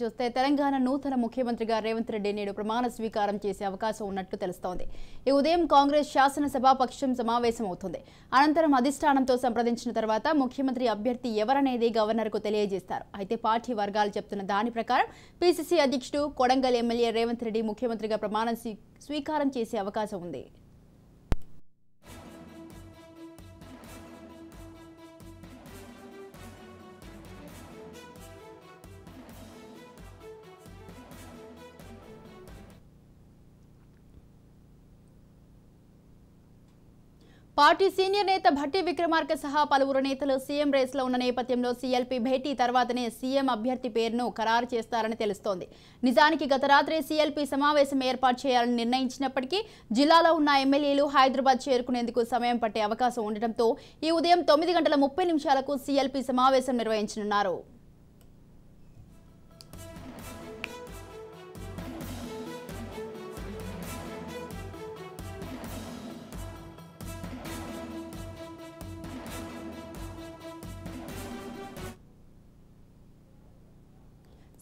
చూస్తే తెలంగాణ నూతన ముఖ్యమంత్రిగా రేవంత్ రెడ్డి నేడు ప్రమాణ స్వీకారం చేసే అవకాశం ఉన్నట్లు తెలుస్తోంది. ఈ ఉదయం కాంగ్రెస్ శాసనసభాపక్షం సమావేశం అవుతుంది. అనంతరం అధిష్టానంతో సంప్రదించిన తర్వాత ముఖ్యమంత్రి అభ్యర్థి ఎవరనేది గవర్నర్కు తెలియజేస్తారు. అయితే పార్టీ వర్గాలు చెప్తున్న దాని ప్రకారం పీసీసీ అధ్యక్షుడు కొడంగల్ ఎమ్మెల్యే రేవంత్ రెడ్డి ముఖ్యమంత్రిగా ప్రమాణ స్వీకారం చేసే అవకాశం ఉంది. పార్టీ సీనియర్ నేత భట్టి విక్రమార్క సహా పలువురు నేతలు సీఎం రేస్లో ఉన్న నేపథ్యంలో సీఎల్పీ భేటీ తర్వాతనే సీఎం అభ్యర్థి పేరును ఖరారు చేస్తారని తెలుస్తోంది. నిజానికి గత రాత్రి సీఎల్పీ సమావేశం ఏర్పాటు చేయాలని నిర్ణయించినప్పటికీ జిల్లాలో ఉన్న ఎమ్మెల్యేలు హైదరాబాద్ చేరుకునేందుకు సమయం పట్టే అవకాశం ఉండటంతో ఈ ఉదయం 9:30 సీఎల్పీ సమావేశం నిర్వహించనున్నారు.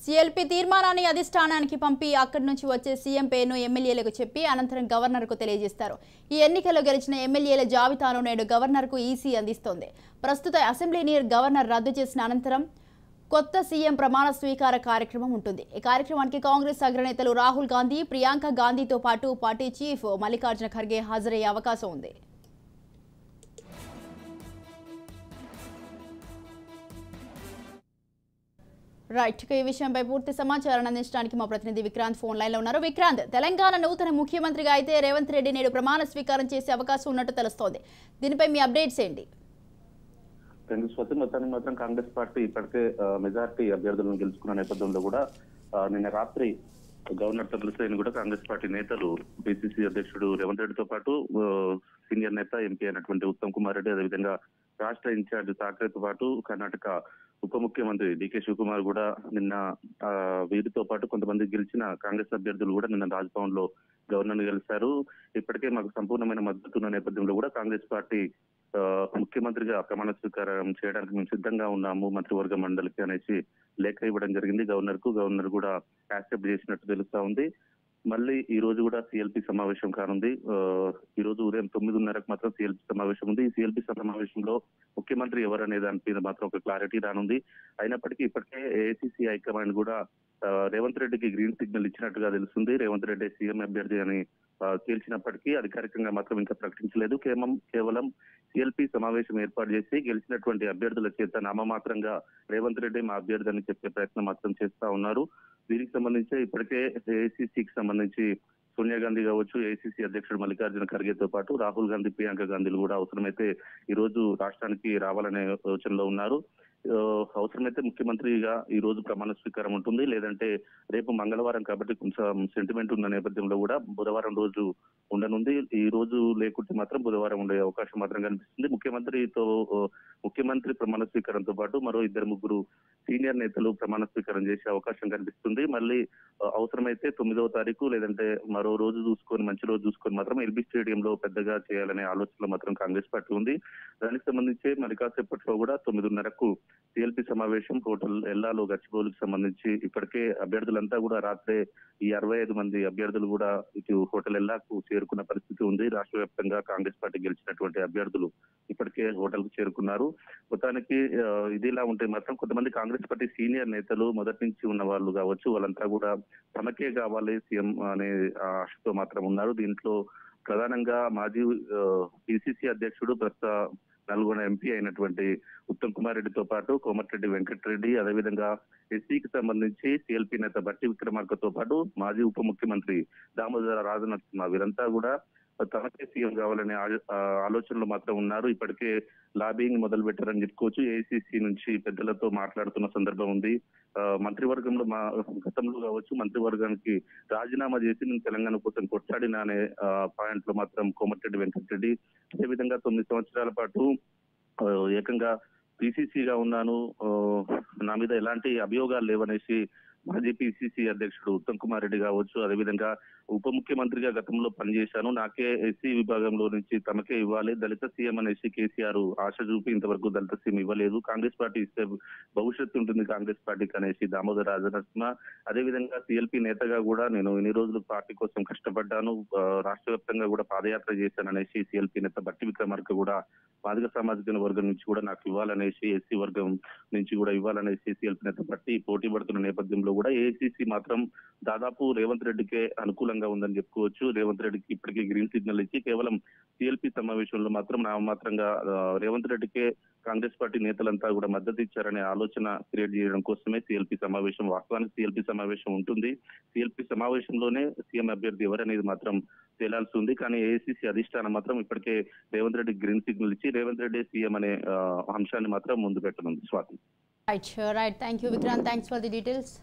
సీఎల్పీ తీర్మానాన్ని అధిష్టానానికి పంపి అక్కడి నుంచి వచ్చే సీఎం పేరును ఎమ్మెల్యేలకు చెప్పి అనంతరం గవర్నర్కు తెలియజేస్తారు. ఈ ఎన్నికల్లో గెలిచిన ఎమ్మెల్యేల జాబితాను నేడు గవర్నర్కు ఈసీ అందిస్తోంది. ప్రస్తుత అసెంబ్లీని గవర్నర్ రద్దు చేసిన అనంతరం కొత్త సీఎం ప్రమాణ స్వీకార కార్యక్రమం ఉంటుంది. ఈ కార్యక్రమానికి కాంగ్రెస్ అగ్రనేతలు రాహుల్ గాంధీ, ప్రియాంక గాంధీతో పాటు పార్టీ చీఫ్ మల్లికార్జున ఖర్గే హాజరయ్యే అవకాశం ఉంది. రైట్, ఈ విషయంపై పూర్తి సమాచారాన్ని అందించడానికి మా ప్రతినిధి విక్రాంత్ ఫోన్ లైన్ లో ఉన్నారు. విక్రాంత్, తెలంగాణ నూతన ముఖ్యమంత్రిగా అయితే రేవంత్ రెడ్డి నేడు ప్రమాణ స్వీకారం చేసే అవకాశం ఉన్నట్టు తెలుస్తోంది. దీనిపై మీ అప్డేట్స్ ఏంటి? మొత్తానికి మాత్రం కాంగ్రెస్ పార్టీ ఇప్పటికే మెజార్టీ అభ్యర్థులను గెలుచుకున్న నేపథ్యంలో కూడా నిన్న రాత్రి గవర్నర్ తో కలిసి కూడా కాంగ్రెస్ పార్టీ నేతలు పిసిసి అధ్యక్షుడు రేవంత్ రెడ్డితో పాటు సీనియర్ నేత ఎంపీ అయినటువంటి ఉత్తమ్ కుమార్ రెడ్డి, అదేవిధంగా రాష్ట్ర ఇన్ఛార్జ్ ఠాక్రేతో పాటు కర్ణాటక ఉప ముఖ్యమంత్రి డికే శివకుమార్ కూడా నిన్న వీరితో పాటు కొంతమంది గెలిచిన కాంగ్రెస్ అభ్యర్థులు కూడా నిన్న రాజ్భవన్ లో గవర్నర్ ను గెలిచారు. ఇప్పటికే మాకు సంపూర్ణమైన మద్దతు ఉన్న నేపథ్యంలో కూడా కాంగ్రెస్ పార్టీ ముఖ్యమంత్రిగా ప్రమాణ స్వీకారం చేయడానికి మేము సిద్ధంగా ఉన్నాము మంత్రివర్గ మండలికి అనేసి లేఖ ఇవ్వడం జరిగింది గవర్నర్ కు. గవర్నర్ కూడా యాక్సెప్ట్ చేసినట్టు తెలుస్తా ఉంది. మళ్ళీ ఈ రోజు కూడా సిఎల్పి సమావేశం కానుంది. ఈ రోజు ఉదయం 9:30 మాత్రం సిఎల్పి సమావేశం ఉంది. ఈ సిఎల్పి సమావేశంలో ముఖ్యమంత్రి ఎవరనే దాని మీద మాత్రం ఒక క్లారిటీ రానుంది. అయినప్పటికీ ఇప్పటికే ఏఐసిసి హైకమాండ్ కూడా రేవంత్ రెడ్డికి గ్రీన్ సిగ్నల్ ఇచ్చినట్టుగా తెలుస్తుంది. రేవంత్ రెడ్డి సీఎం అభ్యర్థి అని తేల్చినప్పటికీ అధికారికంగా మాత్రం ఇంకా ప్రకటించలేదు. కేవలం సిఎల్పి సమావేశం ఏర్పాటు చేసి గెలిచినటువంటి అభ్యర్థుల చేత నామమాత్రంగా రేవంత్ రెడ్డి మా అభ్యర్థి అని చెప్పే ప్రయత్నం మాత్రం చేస్తా ఉన్నారు. దీనికి సంబంధించి ఇప్పటికే ఏఐసిసికి సంబంధించి సోనియా గాంధీ కావచ్చు, ఏఐసిసి అధ్యక్షుడు మల్లికార్జున ఖర్గేతో పాటు రాహుల్ గాంధీ, ప్రియాంక గాంధీలు కూడా అవసరమైతే ఈ రోజు రాష్ట్రానికి రావాలనే యోచనలో ఉన్నారు. అవసరమైతే ముఖ్యమంత్రిగా ఈ రోజు ప్రమాణ స్వీకారం ఉంటుంది, లేదంటే రేపు మంగళవారం కాబట్టి కొంచెం సెంటిమెంట్ ఉన్న నేపథ్యంలో కూడా బుధవారం రోజు ఉండనుంది. ఈ రోజు లేకుంటే మాత్రం బుధవారం ఉండే అవకాశం మాత్రం కనిపిస్తుంది. ముఖ్యమంత్రి ప్రమాణ స్వీకారంతో పాటు మరో 2-3 సీనియర్ నేతలు ప్రమాణ స్వీకారం చేసే అవకాశం కనిపిస్తుంది. మళ్ళీ అవసరమైతే 9వ తారీఖు లేదంటే మరో రోజు చూసుకొని, మంచి రోజు చూసుకొని మాత్రం ఎల్బీ స్టేడియంలో పెద్దగా చేయాలనే ఆలోచనలో మాత్రం కాంగ్రెస్ పార్టీ ఉంది. దానికి సంబంధించి మరి కాసేపట్లో కూడా 9:30 సిఎల్పి సమావేశం హోటల్ ఎల్లాలో గచ్చిబౌలికి సంబంధించి ఇప్పటికే అభ్యర్థులంతా కూడా రాత్రే ఈ 65 మంది అభ్యర్థులు కూడా ఇటు హోటల్ ఎల్లాకు చేరుకున్న పరిస్థితి ఉంది. రాష్ట్ర వ్యాప్తంగా కాంగ్రెస్ పార్టీ గెలిచినటువంటి అభ్యర్థులు ఇప్పటికే హోటల్ కు చేరుకున్నారు. మొత్తానికి ఇదిలా ఉంటే మాత్రం కొంతమంది కాంగ్రెస్ పార్టీ సీనియర్ నేతలు మొదటి నుంచి ఉన్న వాళ్ళు కావచ్చు, వాళ్ళంతా కూడా తమకే కావాలి సీఎం అనే ఆశతో మాత్రం ఉన్నారు. దీంట్లో ప్రధానంగా మాజీ పిసిసి అధ్యక్షుడు ప్రస్తుత నల్గొండ ఎంపీ అయినటువంటి ఉత్తమ్ కుమార్ రెడ్డితో పాటు కోమటిరెడ్డి వెంకటరెడ్డి, అదేవిధంగా ఎస్సీకి సంబంధించి సిఎల్పి నేత భట్టి విక్రమార్కతో పాటు మాజీ ఉప ముఖ్యమంత్రి దామోదర రాజనరసింహ వీరంతా కూడా తమకే సీఎం కావాలనే ఆలోచనలు మాత్రం ఉన్నారు. ఇప్పటికే లాబింగ్ మొదలు పెట్టారని చెప్పుకోవచ్చు. ఏఐసిసి నుంచి పెద్దలతో మాట్లాడుతున్న సందర్భం ఉంది. మంత్రివర్గంలో గతంలో కావచ్చు మంత్రివర్గానికి రాజీనామా చేసి నేను తెలంగాణ కోసం కొట్లాడిన అనే పాయింట్ లో మాత్రం కోమటిరెడ్డి వెంకటరెడ్డి, అదేవిధంగా 9 సంవత్సరాల పాటు ఏకంగా పిసిసిగా ఉన్నాను, నా మీద ఎలాంటి అభియోగాలు లేవనేసి మాజీ పిసిసి అధ్యక్షుడు ఉత్తమ్ కుమార్ రెడ్డి కావచ్చు, అదేవిధంగా ఉప ముఖ్యమంత్రిగా గతంలో పనిచేశాను, నాకే ఎస్సీ విభాగంలో నుంచి తమకే ఇవ్వాలి, దళిత సీఎం అనేసి కేసీఆర్ ఆశ చూపి ఇంతవరకు దళిత సీఎం ఇవ్వలేదు, కాంగ్రెస్ పార్టీ ఇస్తే భవిష్యత్తు ఉంటుంది కాంగ్రెస్ పార్టీకి అనేసి దామోదర రాజనరసింహ, అదేవిధంగా సిఎల్పి నేతగా కూడా నేను ఇన్ని రోజులు పార్టీ కోసం కష్టపడ్డాను, రాష్ట్ర వ్యాప్తంగా కూడా పాదయాత్ర చేశాననేసి సిఎల్పి నేత బట్టి విక్రమార్క కూడా మాదిగ సామాజిక వర్గం నుంచి కూడా నాకు ఇవ్వాలనేసి, ఎస్సీ వర్గం నుంచి కూడా ఇవ్వాలనేసి సిఎల్పి నేత బట్టి పోటీ పడుతున్న నేపథ్యంలో కూడా ఏఐసిసి మాత్రం దాదాపు రేవంత్ రెడ్డికే అనుకూలంగా ఉందని చెప్పుకోవచ్చు. రేవంత్ రెడ్డికి ఇప్పటికే గ్రీన్ సిగ్నల్ ఇచ్చి కేవలం సిఎల్పి సమావేశంలో మాత్రం నామమాత్రంగా రేవంత్ రెడ్డికే కాంగ్రెస్ పార్టీ నేతలంతా కూడా మద్దతు ఇచ్చారనే ఆలోచన క్రియేట్ చేయడం కోసమే సిఎల్పి సమావేశం. వాస్తవానికి సిఎల్పి సమావేశం ఉంటుంది, సిఎల్పి సమావేశంలోనే సీఎం అభ్యర్థి ఎవరనేది మాత్రం తేలాల్సి ఉంది. కానీ ఏఐసిసి అధిష్టానం మాత్రం ఇప్పటికే రేవంత్ రెడ్డి గ్రీన్ సిగ్నల్ ఇచ్చి రేవంత్ రెడ్డి సీఎం అనే అంశాన్ని మాత్రం ముందు పెట్టనుంది. Swathi. Right, thank you Vikrant, thanks for the details.